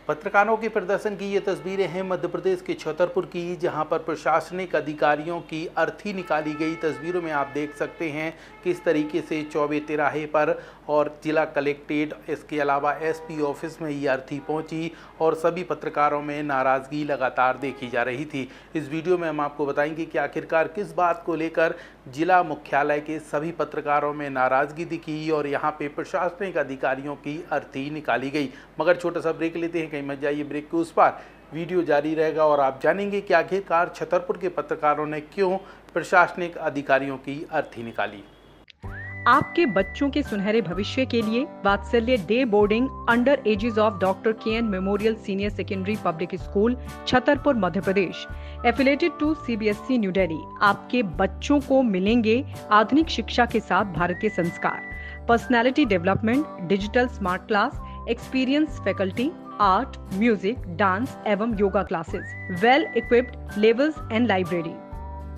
पत्रकारों के प्रदर्शन की ये तस्वीरें हैं मध्य प्रदेश के छतरपुर की, जहां पर प्रशासनिक अधिकारियों की अर्थी निकाली गई। तस्वीरों में आप देख सकते हैं किस तरीके से चौबे तिराहे पर और जिला कलेक्ट्रेट, इसके अलावा एसपी ऑफिस में ये अर्थी पहुंची और सभी पत्रकारों में नाराज़गी लगातार देखी जा रही थी। इस वीडियो में हम आपको बताएंगे कि आखिरकार किस बात को लेकर जिला मुख्यालय के सभी पत्रकारों में नाराज़गी दिखी और यहाँ पे प्रशासनिक अधिकारियों की अर्थी निकाली गई। मगर छोटा सा ब्रेक लेते हैं, कहीं मत जाइए, ब्रेक के उस पार वीडियो जारी रहेगा और आप जानेंगे कि आखिरकार छतरपुर के पत्रकारों ने क्यों प्रशासनिक अधिकारियों की अर्थी निकाली। आपके बच्चों के सुनहरे भविष्य के लिए Vatsalya day boarding under aegis of doctor KN memorial senior secondary public school Chhatarpur Madhya Pradesh affiliated to CBSE new Delhi. आपके बच्चों को मिलेंगे आधुनिक शिक्षा के साथ भारतीय संस्कार, personality development, digital smart class, experience faculty, art, music, dance एवं yoga classes, well equipped levels and library.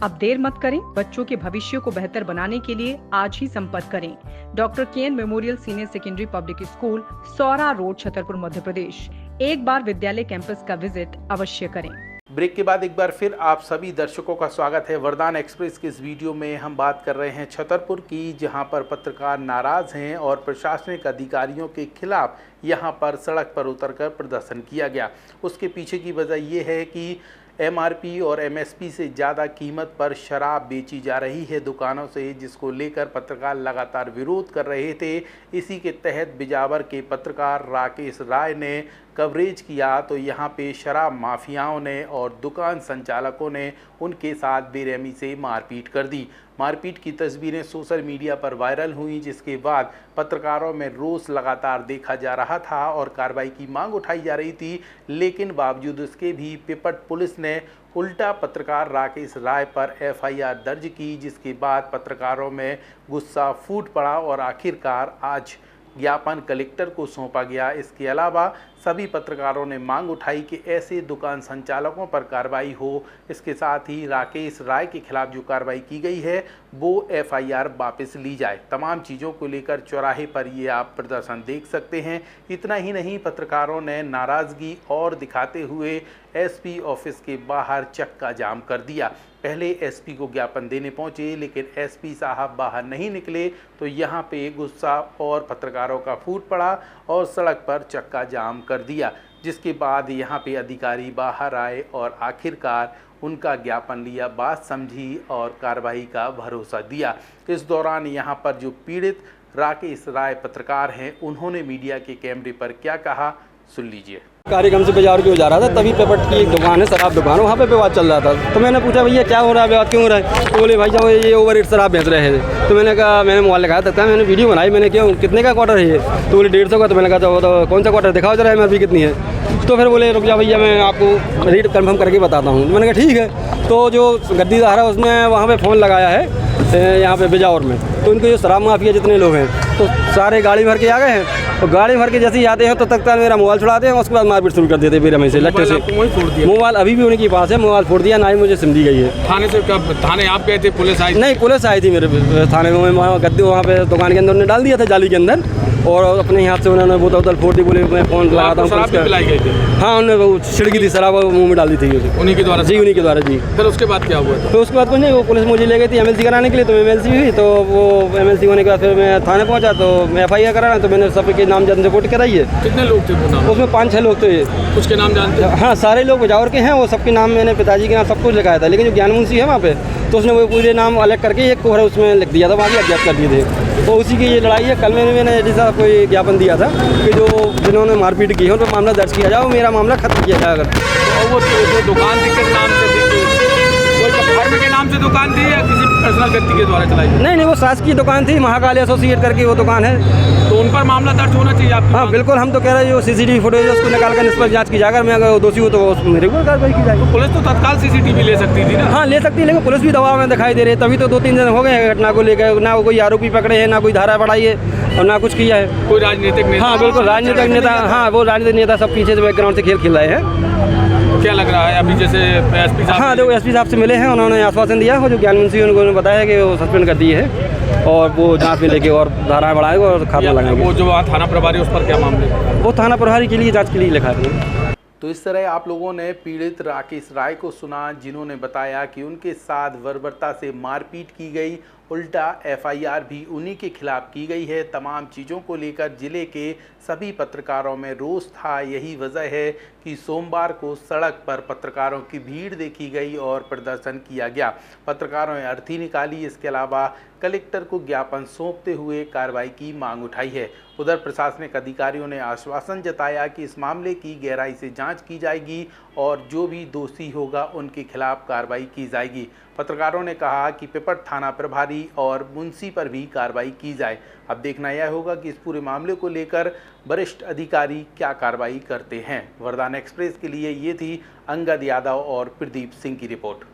अब देर मत करें, बच्चों के भविष्य को बेहतर बनाने के लिए आज ही संपर्क करें doctor KN memorial senior secondary public school, Saura road, Chhatarpur Madhya Pradesh. एक बार विद्यालय कैंपस का विजिट अवश्य करें। ब्रेक के बाद एक बार फिर आप सभी दर्शकों का स्वागत है। वरदान एक्सप्रेस के इस वीडियो में हम बात कर रहे हैं छतरपुर की, जहां पर पत्रकार नाराज हैं और प्रशासनिक अधिकारियों के खिलाफ यहां पर सड़क पर उतरकर प्रदर्शन किया गया। उसके पीछे की वजह यह है कि एमआरपी और एमएसपी से ज़्यादा कीमत पर शराब बेची जा रही है दुकानों से, जिसको लेकर पत्रकार लगातार विरोध कर रहे थे। इसी के तहत बिजावर के पत्रकार राकेश राय ने कवरेज किया तो यहाँ पे शराब माफियाओं ने और दुकान संचालकों ने उनके साथ बेरहमी से मारपीट कर दी। मारपीट की तस्वीरें सोशल मीडिया पर वायरल हुई, जिसके बाद पत्रकारों में रोष लगातार देखा जा रहा था और कार्रवाई की मांग उठाई जा रही थी। लेकिन बावजूद उसके भी पिपट पुलिस ने उल्टा पत्रकार राकेश राय पर एफआईआर दर्ज की, जिसके बाद पत्रकारों में गुस्सा फूट पड़ा और आखिरकार आज ज्ञापन कलेक्टर को सौंपा गया। इसके अलावा सभी पत्रकारों ने मांग उठाई कि ऐसे दुकान संचालकों पर कार्रवाई हो। इसके साथ ही राकेश राय के खिलाफ जो कार्रवाई की गई है वो एफआईआर वापस ली जाए। तमाम चीज़ों को लेकर चौराहे पर ये आप प्रदर्शन देख सकते हैं। इतना ही नहीं, पत्रकारों ने नाराज़गी और दिखाते हुए एसपी ऑफिस के बाहर चक्का जाम कर दिया। पहले एसपी को ज्ञापन देने पहुंचे, लेकिन एसपी साहब बाहर नहीं निकले तो यहाँ पे गुस्सा और पत्रकारों का फूट पड़ा और सड़क पर चक्का जाम कर दिया, जिसके बाद यहाँ पे अधिकारी बाहर आए और आखिरकार उनका ज्ञापन लिया, बात समझी और कार्रवाई का भरोसा दिया। इस दौरान यहाँ पर जो पीड़ित राकेश राय पत्रकार हैं, उन्होंने मीडिया के कैमरे पर क्या कहा, सुन लीजिए। कार्यक्रम से बाजार क्यों जा रहा था, तभी पेपट की एक दुकान है, शराब दुकान, वहाँ पे विवाद चल रहा था। तो मैंने पूछा भैया क्या हो रहा है, विवाद क्यों हो रहा है? तो बोले भाई साहब ये ओवर रेट शराब बेच रहे हैं। तो मैंने कहा, मैंने मोबाइल लगाया था, मैंने वीडियो बनाई, मैंने क्यों, कितने का क्वार्टर है ये? तो बोले 150 का। तो मैंने कहा तो कौन सा क्वार्टर दिखाओ जरा, एमआरपी कितनी है? तो फिर बोले रुक जा भैया, मैं आपको रेट कंफर्म करके बताता हूँ। मैंने कहा ठीक है। तो जो गद्दीदार है उसने वहाँ पर फ़ोन लगाया है यहाँ पे बिजावर में, तो उनको जो शराब माफिया जितने लोग हैं तो सारे गाड़ी भर के आ गए हैं। तो गाड़ी भर के जैसे ही आते हैं तो तत्काल मेरा मोबाइल छुड़ाते हैं, उसके बाद मारपीट शुरू कर देते हैं बेरहमी से, लट्टे से। मोबाइल अभी भी उनके पास है, मोबाइल फोड़ दिया, ना ही मुझे सिम दी गई है। थाने से कब, थाने आप गए थे? पुलिस आई? नहीं, पुलिस आई थी मेरे थाने में। गद्दी वहाँ पे दुकान के अंदर उन्होंने डाल दिया था, जाली के अंदर, और अपने हाथ से उन्होंने बोतल फोड़ दी। बोले मैं फ़ोन लगाता हूँ। हाँ, उन्होंने वो छिड़की थी शराब, मुँह में डाल दी थी उन्हीं के द्वारा। जी, उन्हीं के द्वारा जी। फिर उसके बाद क्या हुआ? तो उसके बाद कुछ नहीं, वो पुलिस मुझे ले गई थी एमएलसी कराने के लिए। तो एमएलसी हुई, तो वो एमएलसी होने के बाद फिर मैं थाने पहुंचा, तो मैं एफआईआर कराना, तो मैंने सबके नाम रिपोर्ट कराई है। कितने लोग थे वो नाम? उसमें 5-6 लोग थे। उसके नाम जानते हैं? हाँ, सारे लोग बिजावर के हैं, वो सबके नाम मैंने पिताजी के नाम सब कुछ लिखाया था। लेकिन जो ज्ञान मुंशी है वहाँ पे, तो उसने वो पूरे नाम अलग करके एक कोहरा उसमें लिख दिया था, वहाँ भी अज्ञात कर दिए थे। तो उसी की ये लड़ाई है। कल मैंने एडी साहब को ये ज्ञापन दिया था कि जो जिन्होंने मारपीट की है उन पर मामला दर्ज किया जाए, मेरा मामला खत्म किया जाए। अगर वो दुकान थी किस नाम से थी? कोई फर्म के नाम से दुकान थी या किसी पर्सनल व्यक्ति के द्वारा चलाई? नहीं, वो शासकीय दुकान थी, महाकाल एसोसिएट करके वो दुकान है। तो उन पर मामला दर्ज होना चाहिए आपको? हाँ बिल्कुल, हम तो कह रहे हैं जो सीसीटीवी फुटेज है उसको निकाल कर निष्पक्ष जांच की जाएगा। मैं अगर दोषी हूँ तो मेरे ऊपर कार्रवाई की जाएगी। पुलिस तो तत्काल सीसीटीवी ले सकती थी ना? हाँ, ले सकती है, लेकिन पुलिस भी दबाव में दिखाई दे रही है। तभी तो 2-3 दिन हो गए घटना को लेकर, ना कोई आरोपी पकड़े हैं, ना कोई धारा बढ़ाई है और ना कुछ किया है। कोई राजनीतिक नेता? हाँ बिल्कुल, राजनीतिक नेता, हाँ वो राजनीतिक नेता सब पीछे से बैकग्राउंड से खेल खेल रहे हैं। क्या लग रहा है अभी जैसे एसपी साहब? हाँ, जो एसपी साहब से मिले हैं, उन्होंने आश्वासन दिया है, जो ज्ञान मुंशी उन्होंने बताया कि वो सस्पेंड कर दिए है और वो जांच में लेके और धाराएं बढ़ाएंगे और खात्मा लगाएंगे। वो जो थाना प्रभारी उस पर क्या मामले? वो थाना प्रभारी के लिए जाँच के लिए लिखा है। तो इस तरह आप लोगों ने पीड़ित राकेश राय को सुना, जिन्होंने बताया कि उनके साथ बर्बरता से मारपीट की गई, उल्टा एफआईआर भी उन्हीं के खिलाफ की गई है। तमाम चीज़ों को लेकर जिले के सभी पत्रकारों में रोष था। यही वजह है कि सोमवार को सड़क पर पत्रकारों की भीड़ देखी गई और प्रदर्शन किया गया। पत्रकारों ने अर्थी निकाली। इसके अलावा कलेक्टर को ज्ञापन सौंपते हुए कार्रवाई की मांग उठाई है। उधर प्रशासनिक अधिकारियों ने आश्वासन जताया कि इस मामले की गहराई से जांच की जाएगी और जो भी दोषी होगा उनके खिलाफ कार्रवाई की जाएगी। पत्रकारों ने कहा कि पिपट थाना प्रभारी और मुंशी पर भी कार्रवाई की जाए। अब देखना यह होगा कि इस पूरे मामले को लेकर वरिष्ठ अधिकारी क्या कार्रवाई करते हैं। वरदान एक्सप्रेस के लिए ये थी अंगद यादव और प्रदीप सिंह की रिपोर्ट।